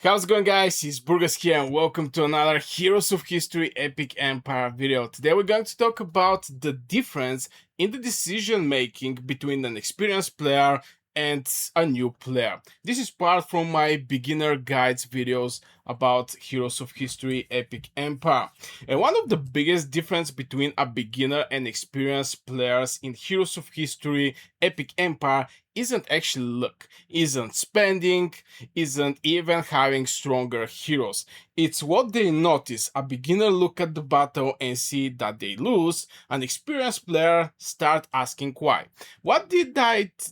How's it going, guys? It's Burgas here and welcome to another Heroes of History Epic Empire video. Today we're going to talk about the difference in the decision making between an experienced player and a new player. This is part from my beginner guides videos about Heroes of History Epic Empire. And one of the biggest difference between a beginner and experienced players in Heroes of History Epic Empire isn't actually luck, isn't spending, isn't even having stronger heroes. It's what they notice. A beginner look at the battle and see that they lose. An experienced player start asking why. Why did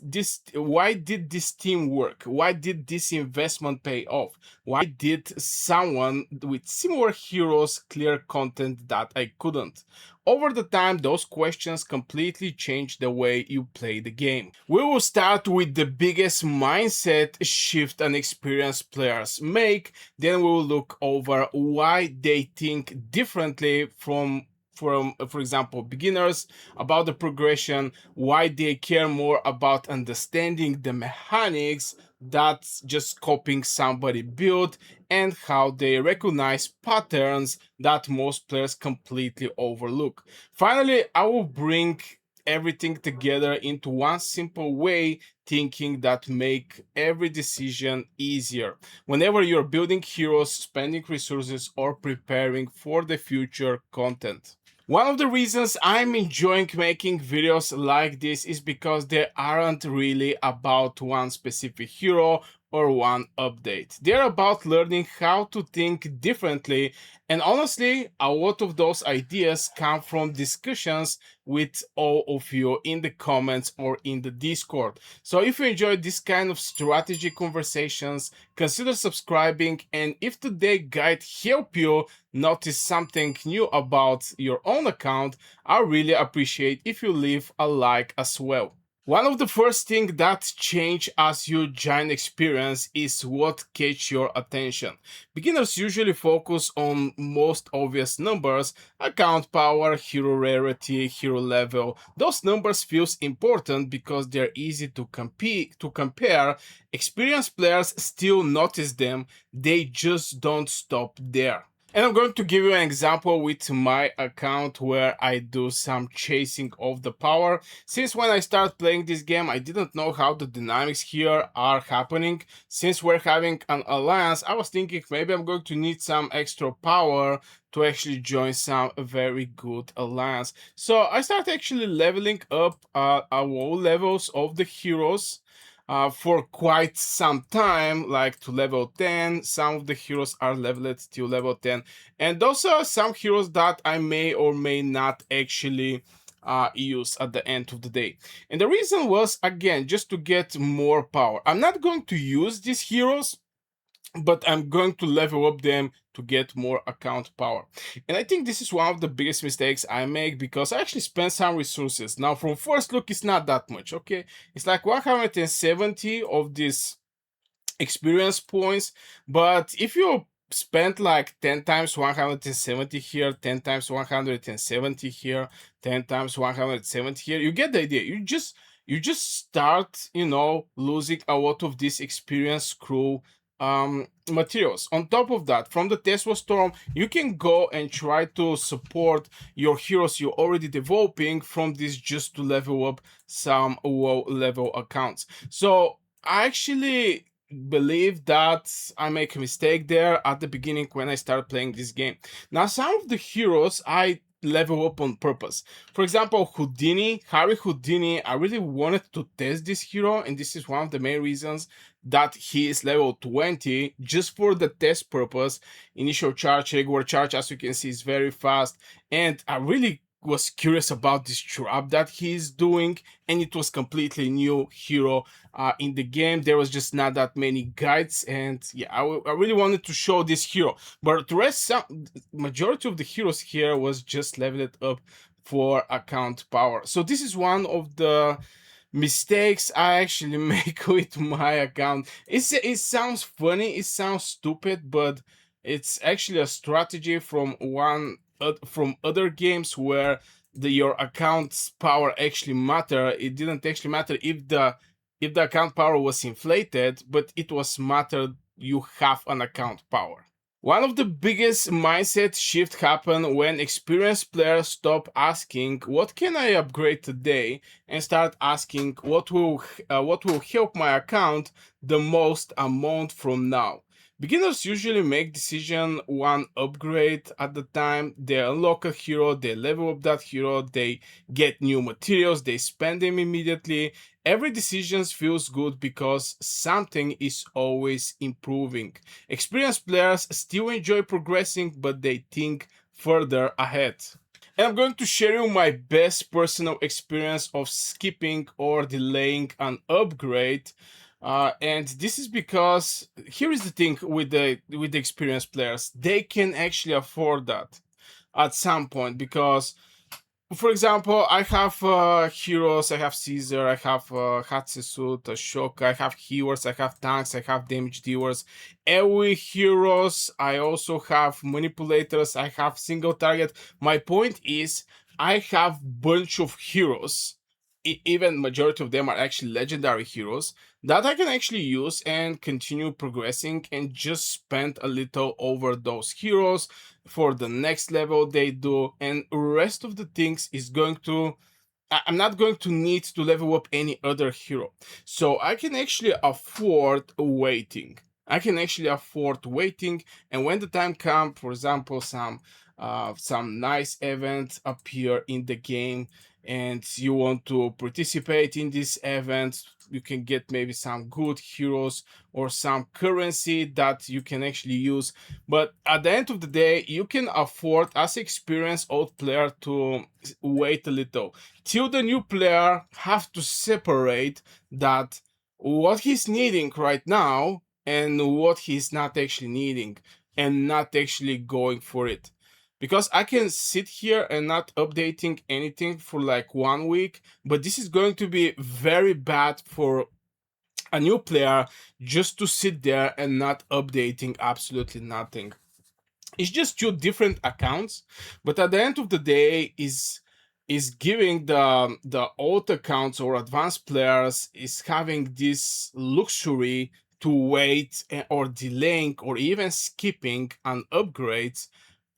this team work? Why did this investment pay off? Why did someone with similar heroes clear content that I couldn't? Over the time, those questions completely change the way you play the game. We will start with the biggest mindset shift an experienced players make, then we will look over why they think differently from for example beginners, about the progression, why they care more about understanding the mechanics that's just copying somebody build, and how they recognize patterns that most players completely overlook. Finally, I will bring everything together into one simple way thinking that make every decision easier whenever you're building heroes, spending resources, or preparing for the future content. One of the reasons I'm enjoying making videos like this is because they aren't really about one specific hero or one update. They're about learning how to think differently, and honestly, a lot of those ideas come from discussions with all of you in the comments or in the Discord. So if you enjoy this kind of strategy conversations, consider subscribing, and if today's guide help you notice something new about your own account, I really appreciate if you leave a like as well. One of the first things that change as you gain experience is what catch your attention. Beginners usually focus on most obvious numbers: account power, hero rarity, hero level. Those numbers feels important because they're easy to compare. Experienced players still notice them, they just don't stop there. And I'm going to give you an example with my account where I do some chasing of the power. Since when I started playing this game, I didn't know how the dynamics here are happening. Since we're having an alliance, I was thinking maybe I'm going to need some extra power to actually join some very good alliance. So I started actually leveling up all levels of the heroes for quite some time, like to level 10. Some of the heroes are leveled to level 10. And those are some heroes that I may or may not actually use at the end of the day. And the reason was, again, just to get more power. I'm not going to use these heroes, but I'm going to level up them to get more account power. And I think this is one of the biggest mistakes I make because I actually spend some resources. Now, from first look, it's not that much, okay? It's like 170 of these experience points, but if you spend like 10 times 170 here, 10 times 170 here, 10 times 170 here, you get the idea. You just start, losing a lot of this experience crew materials. On top of that, from the Tesla Storm, you can go and try to support your heroes you're already developing from this just to level up some low level accounts. So I actually believe that I make a mistake there at the beginning when I started playing this game. Now, some of the heroes I level up on purpose. For example, Houdini, Harry Houdini, I really wanted to test this hero, and this is one of the main reasons that he is level 20, just for the test purpose. Initial charge, regular charge, as you can see, is very fast, and I really was curious about this trap that he's doing, and it was completely new hero in the game. There was just not that many guides, and yeah, I really wanted to show this hero, but the rest, majority of the heroes here was just leveled up for account power. So this is one of the mistakes I actually make with my account. It sounds funny, it sounds stupid, but it's actually a strategy from other games where your account's power actually matter. It didn't actually matter if the account power was inflated, but it was mattered you have an account power. One of the biggest mindset shift happen when experienced players stop asking what can I upgrade today and start asking what will help my account the most a month from now. Beginners usually make decision one upgrade at the time. They unlock a hero, they level up that hero, they get new materials, they spend them immediately. Every decision feels good because something is always improving. Experienced players still enjoy progressing, but they think further ahead. And I'm going to share you my best personal experience of skipping or delaying an upgrade. And this is because here is the thing with the experienced players, they can actually afford that at some point because, for example, I have heroes, I have Caesar, I have Hatshepsut, Ashoka, I have healers, I have tanks, I have damage dealers. Every heroes, I also have manipulators, I have single target. My point is, I have bunch of heroes. Even majority of them are actually legendary heroes that I can actually use and continue progressing and just spend a little over those heroes for the next level they do, and rest of the things is going to I'm not going to need to level up any other hero. So I can actually afford waiting. I can actually afford waiting, and when the time comes, for example, some nice events appear in the game and you want to participate in this event, you can get maybe some good heroes or some currency that you can actually use. But at the end of the day, you can afford as experienced old player to wait a little till the new player have to separate that what he's needing right now and what he's not actually needing and not actually going for it. Because I can sit here and not updating anything for like 1 week, but this is going to be very bad for a new player just to sit there and not updating absolutely nothing. It's just two different accounts, but at the end of the day is giving the old accounts or advanced players is having this luxury to wait or delaying or even skipping an upgrades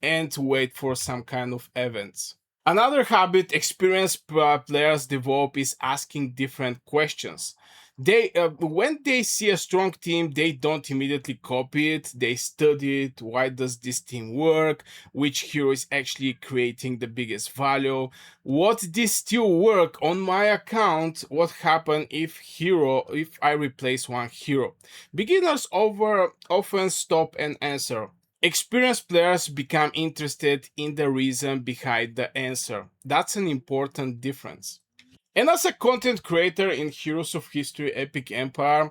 and to wait for some kind of events. Another habit experienced players develop is asking different questions. They when they see a strong team, they don't immediately copy it. They study it. Why does this team work? Which hero is actually creating the biggest value? What this still work on my account? What happen if I replace one hero? Beginners often stop and answer. Experienced players become interested in the reason behind the answer. That's an important difference. And as a content creator in Heroes of History Epic Empire,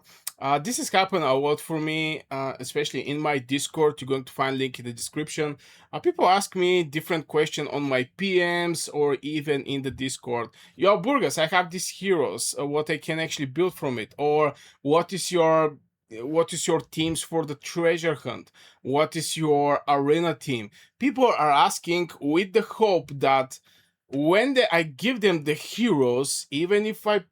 this has happened a lot for me, especially in my Discord. You're going to find link in the description. People ask me different questions on my PMs or even in the Discord. Yo, Burgas, I have these heroes. What I can actually build from it, or what is your teams for the treasure hunt? What is your arena team? People are asking with the hope that I give them the heroes, even if I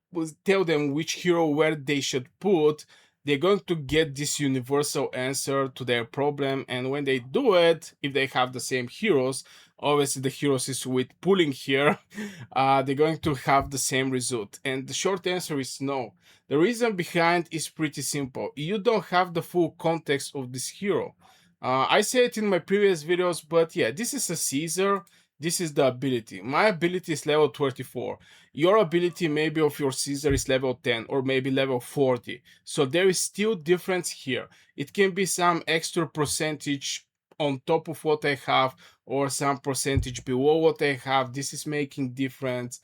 tell them which hero where they should put, they're going to get this universal answer to their problem. And when they do it, if they have the same heroes, obviously the heroes is with pulling here, they're going to have the same result. And the short answer is no. The reason behind is pretty simple. You don't have the full context of this hero. I said it in my previous videos, but yeah, this is a Caesar. This is the ability. My ability is level 24. Your ability maybe of your Caesar is level 10 or maybe level 40. So there is still difference here. It can be some extra percentage on top of what I have or some percentage below what I have. This is making difference.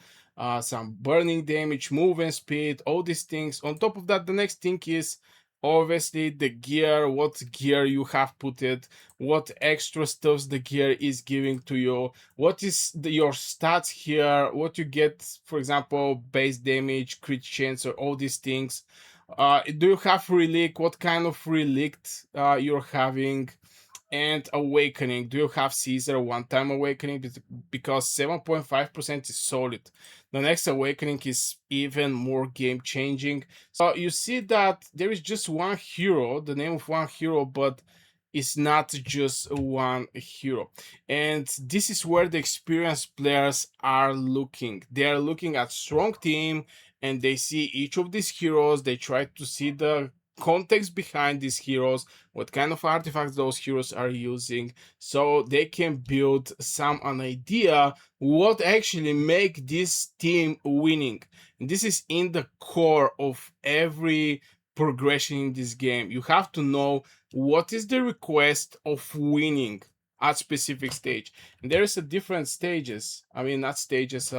Some burning damage, movement speed, all these things. On top of that, the next thing is obviously the gear, what gear you have put it, what extra stuffs the gear is giving to you, what is your stats here, what you get, for example, base damage, crit chance, or all these things. Do you have relic? What kind of relic you're having? and awakening. Do you have Caesar one-time awakening? Because 7.5% is solid. The next awakening is even more game-changing. So you see that there is just one hero, the name of one hero, but it's not just one hero. And this is where the experienced players are looking. They are looking at strong team, and they see each of these heroes. They try to see the context behind these heroes, what kind of artifacts those heroes are using, so they can build an idea what actually make this team winning. And this is in the core of every progression in this game. You have to know what is the request of winning at specific stage. And there is a different stages. I mean, not stages,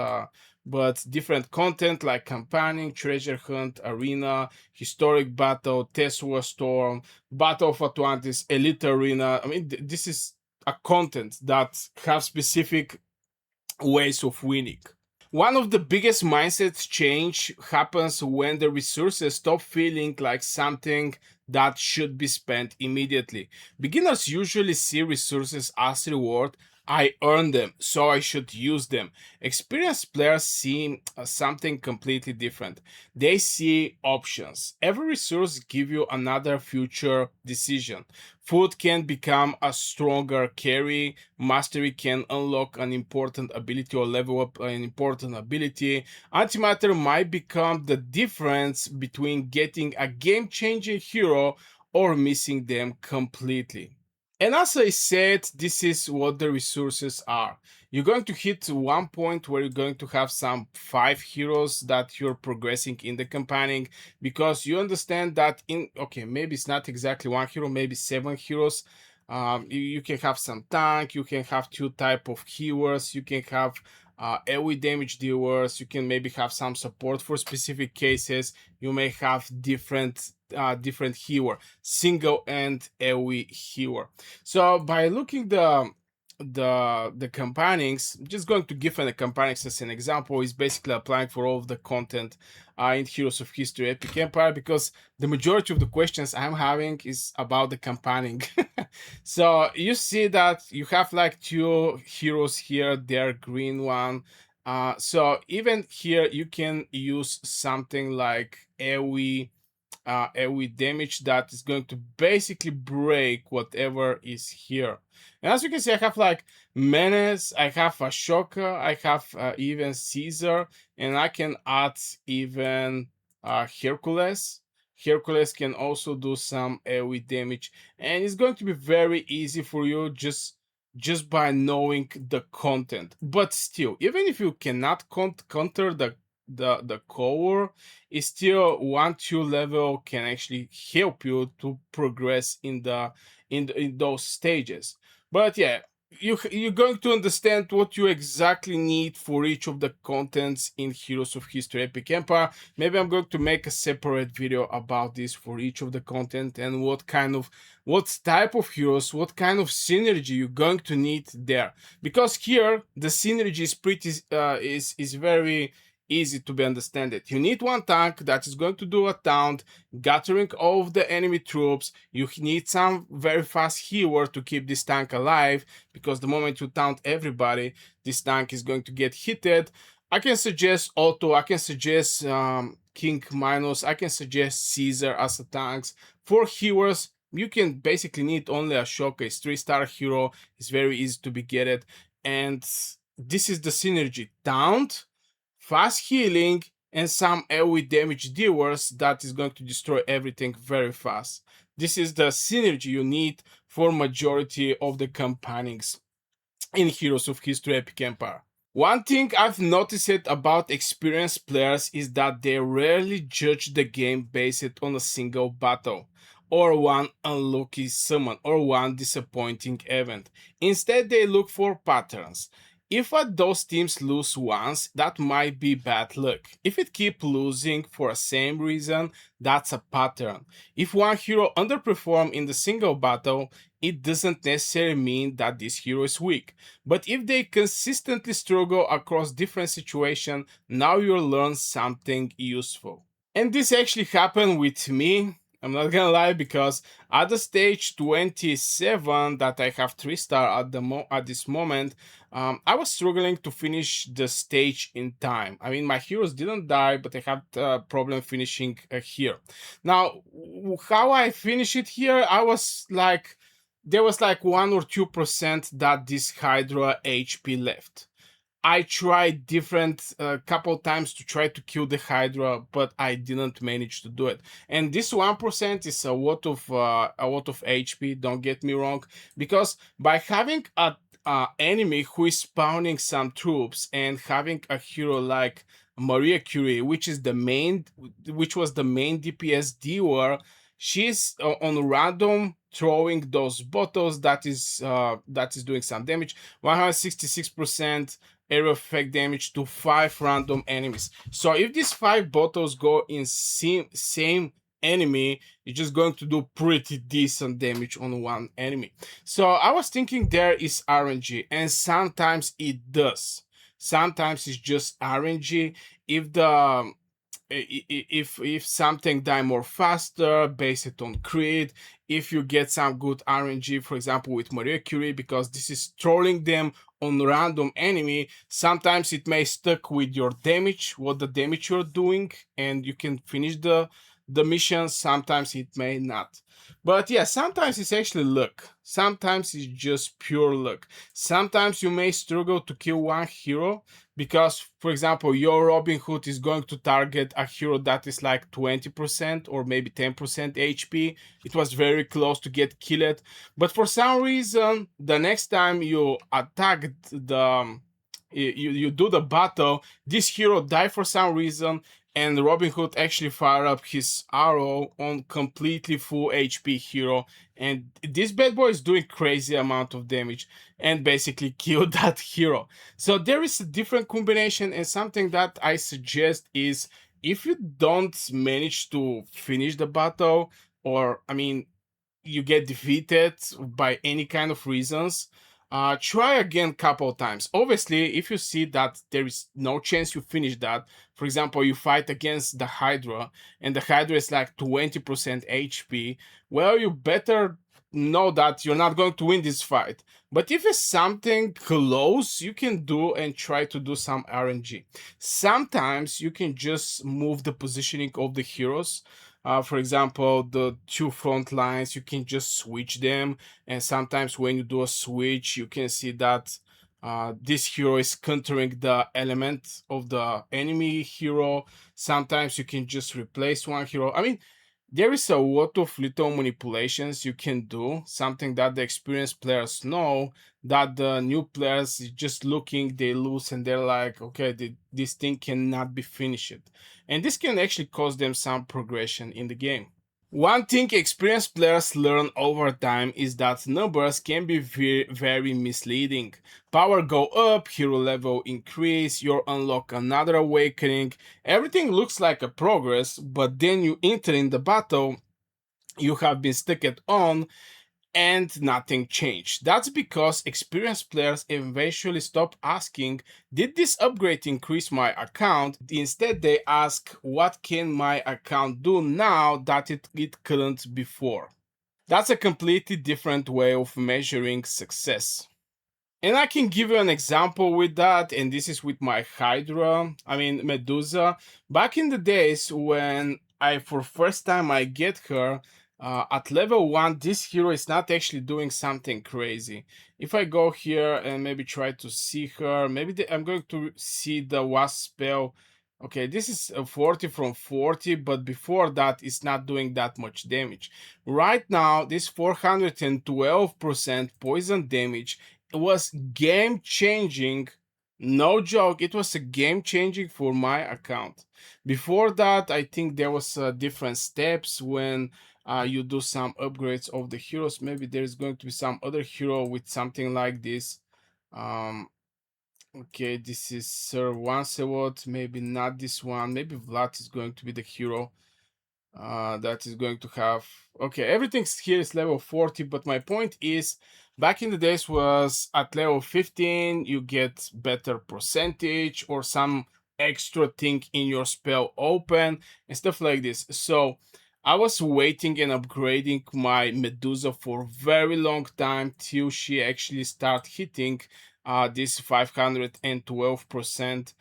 but different content like campaigning, treasure hunt, arena, historic battle, Tesla storm, battle of Atlantis, elite arena. I mean, this is a content that have specific ways of winning. One of the biggest mindset change happens when the resources stop feeling like something that should be spent immediately. Beginners usually see resources as reward. I earned them, so I should use them. Experienced players see something completely different. They see options. Every resource gives you another future decision. Food can become a stronger carry. Mastery can unlock an important ability or level up an important ability. Antimatter might become the difference between getting a game-changing hero or missing them completely. And as I said, this is what the resources are. You're going to hit one point where you're going to have some 5 heroes that you're progressing in the campaigning, because you understand that okay, maybe it's not exactly one hero, maybe 7 heroes. You can have some tank, you can have 2 type of healers, you can have AoE damage dealers, you can maybe have some support for specific cases, you may have different healer, single and AoE healer. So by looking the campaignings, I'm just going to give an campaignings as an example. Is basically applying for all of the content in Heroes of History Epic Empire, because the majority of the questions I'm having is about the campaigning. So you see that you have like 2 heroes here, they're green one. So even here you can use something like AoE damage that is going to basically break whatever is here. And as you can see, I have like Menace, I have Ashoka, I have even Caesar, and I can add even Hercules. Hercules can also do some AoE damage, and it's going to be very easy for you just by knowing the content. But still, even if you cannot counter the core, is still 1-2 level can actually help you to progress in those stages. But yeah, you're going to understand what you exactly need for each of the contents in Heroes of History Epic Empire. Maybe I'm going to make a separate video about this for each of the content, and what type of heroes, what kind of synergy you're going to need there. Because here the synergy is pretty is very easy to be understood. You need one tank that is going to do a taunt, gathering all of the enemy troops. You need some very fast healer to keep this tank alive, because the moment you taunt everybody, this tank is going to get hit. I can suggest Otto, I can suggest King Minos, I can suggest Caesar as a tanks. For healers, you can basically need only Ashoka. It's 3-star hero, it's very easy to be get, and this is the synergy: taunt, fast healing, and some AoE damage dealers that is going to destroy everything very fast. This is the synergy you need for majority of the campaignings in Heroes of History Epic Empire. One thing I've noticed about experienced players is that they rarely judge the game based on a single battle, or one unlucky summon, or one disappointing event. Instead, they look for patterns. If those teams lose once, that might be bad luck. If it keeps losing for the same reason, that's a pattern. If one hero underperforms in the single battle, it doesn't necessarily mean that this hero is weak. But if they consistently struggle across different situations, now you'll learn something useful. And this actually happened with me. I'm not gonna lie, because at the stage 27 that I have 3-star at this moment, I was struggling to finish the stage in time. I mean, my heroes didn't die, but I had a problem finishing here. Now, how I finish it here, I was like, there was like 1 or 2% that this Hydra HP left. I tried different couple times to try to kill the Hydra, but I didn't manage to do it. And this 1% is a lot of HP. Don't get me wrong, because by having a enemy who is spawning some troops and having a hero like Maria Curie, which was the main DPS dealer, she's on random throwing those bottles that is doing some damage. 166% area effect damage to 5 random enemies. So if these 5 bottles go in same enemy, you're just going to do pretty decent damage on one enemy. So I was thinking there is RNG, and sometimes it does. Sometimes it's just RNG. If the if something die more faster, base it on crit. If you get some good RNG, for example with Maria Curie, because this is trolling them on random enemy, sometimes it may stuck with your damage, what the damage you're doing, and you can finish the mission. Sometimes it may not. But yeah, sometimes it's actually luck. Sometimes it's just pure luck. Sometimes you may struggle to kill one hero because, for example, your Robin Hood is going to target a hero that is like 20% or maybe 10% HP. It was very close to get killed, but for some reason, the next time you attack you do the battle, this hero died for some reason, and Robin Hood actually fired up his arrow on completely full HP hero, and this bad boy is doing crazy amount of damage and basically killed that hero. So there is a different combination, and something that I suggest is, if you don't manage to finish the battle, or I mean you get defeated by any kind of reasons, try again couple times. Obviously, if you see that there is no chance you finish that, for example, you fight against the Hydra and the Hydra is like 20% HP, well, you better know that you're not going to win this fight. But if it's something close, you can do and try to do some RNG. Sometimes you can just move the positioning of the heroes. For example, the 2 front lines, you can just switch them. And sometimes when you do a switch, you can see that this hero is countering the element of the enemy hero. Sometimes you can just replace one hero. I mean, there is a lot of little manipulations you can do, something that the experienced players know, that the new players is just looking, they lose, and they're like, okay, this thing cannot be finished. And this can actually cause them some progression in the game. One thing experienced players learn over time is that numbers can be very misleading. Power go up, hero level increase, you unlock another awakening, everything looks like a progress, but then you enter in the battle, you have been stuck on, and nothing changed. That's because experienced players eventually stop asking, did this upgrade increase my account? Instead, they ask, what can my account do now that it couldn't before? That's a completely different way of measuring success. And I can give you an example with that, and this is with my Hydra, I mean Medusa. Back in the days when for first time I get her, at level 1, this hero is not actually doing something crazy. If I go here and maybe try to see her, maybe I'm going to see the Wasp spell. Okay, this is a 40 from 40, but before that, it's not doing that much damage. Right now, this 412% poison damage, it was game changing. No joke, it was a game changing for my account. Before that, I think there was different steps when you do some upgrades of the heroes. Maybe there's going to be some other hero with something like this. Okay, this is Sir Lancelot. Maybe not this one. Maybe Vlad is going to be the hero that is going to have. Okay, everything here is level 40, but my point is, back in the days was at level 15 you get better percentage or some extra thing in your spell open and stuff like this. So I was waiting and upgrading my Medusa for a very long time till she actually start hitting this 512%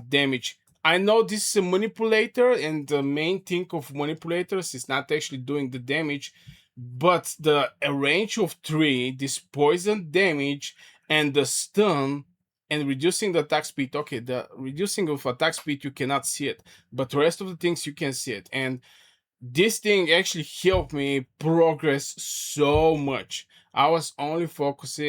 damage. I know this is a manipulator, and the main thing of manipulators is not actually doing the damage, but the range of 3, this poison damage and the stun and reducing the attack speed. Okay, the reducing of attack speed you cannot see it, but the rest of the things you can see it. And this thing actually helped me progress so much. I was only focused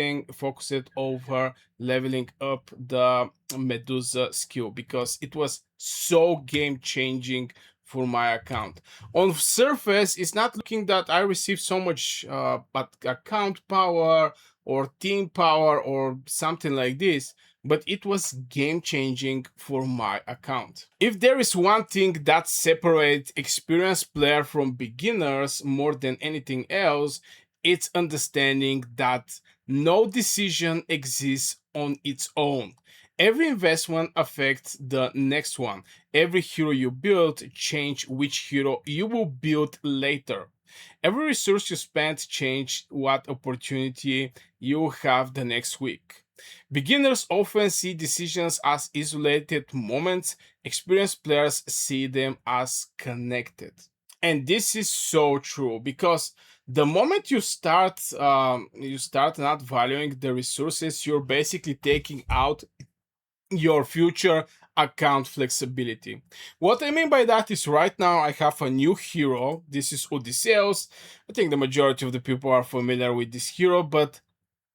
over leveling up the Medusa skill because it was so game changing for my account. On surface, it's not looking that I received so much but account power or team power or something like this, but it was game changing for my account. If there is one thing that separates experienced players from beginners more than anything else, it's understanding that no decision exists on its own. Every investment affects the next one. Every hero you build change which hero you will build later. Every resource you spend change what opportunity you have the next week. Beginners often see decisions as isolated moments. Experienced players see them as connected. And this is so true because the moment you start not valuing the resources, you're basically taking out your future account flexibility. What I mean by that is right now I have a new hero. This is Odysseus. I think the majority of the people are familiar with this hero, but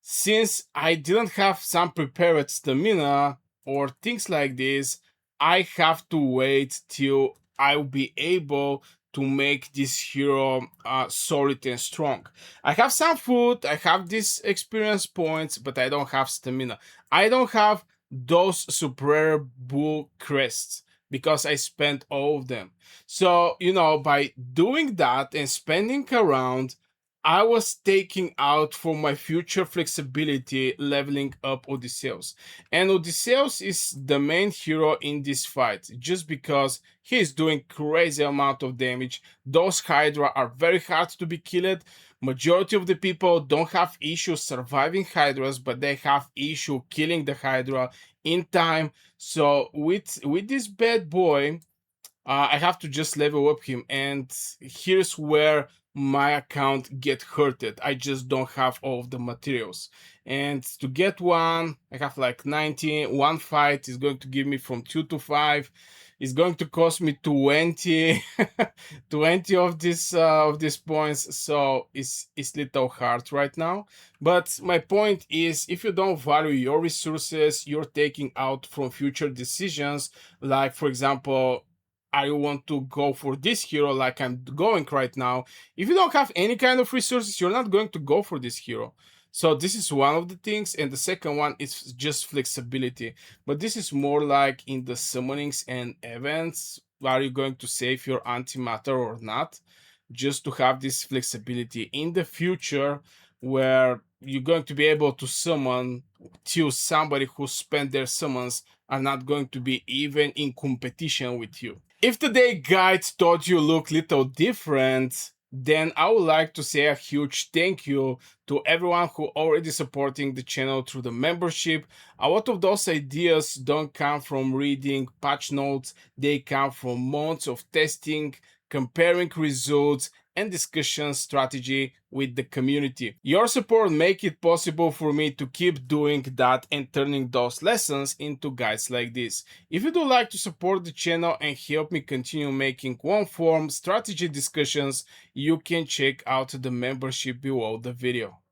since I didn't have some prepared stamina or things like this, I have to wait till I'll be able to make this hero solid and strong. I have some food, I have these experience points, but I don't have stamina. I don't have those super bull crests because I spent all of them. So, by doing that and spending around, I was taking out for my future flexibility leveling up Odysseus. And Odysseus is the main hero in this fight just because he is doing crazy amount of damage. Those Hydra are very hard to be killed. Majority of the people don't have issues surviving Hydras, but they have issue killing the Hydra in time. So with this bad boy, I have to just level up him, and here's where my account get hurted. I just don't have all of the materials, and to get one I have like 90. One fight is going to give me from 2 to 5. It's going to cost me 20 20 of these points, so it's little hard right now. But my point is, if you don't value your resources, you're taking out from future decisions. Like, for example, I want to go for this hero like I'm going right now. If you don't have any kind of resources, you're not going to go for this hero. So this is one of the things, and the second one is just flexibility. But this is more like in the summonings and events. Are you going to save your antimatter or not? Just to have this flexibility in the future where you're going to be able to summon till somebody who spent their summons are not going to be even in competition with you. If today guide thought you look little different, then I would like to say a huge thank you to everyone who already supporting the channel through the membership. A lot of those ideas don't come from reading patch notes, they come from months of testing, comparing results, and discussion strategy with the community. Your support make it possible for me to keep doing that and turning those lessons into guides like this. If you would like to support the channel and help me continue making long-form strategy discussions, you can check out the membership below the video.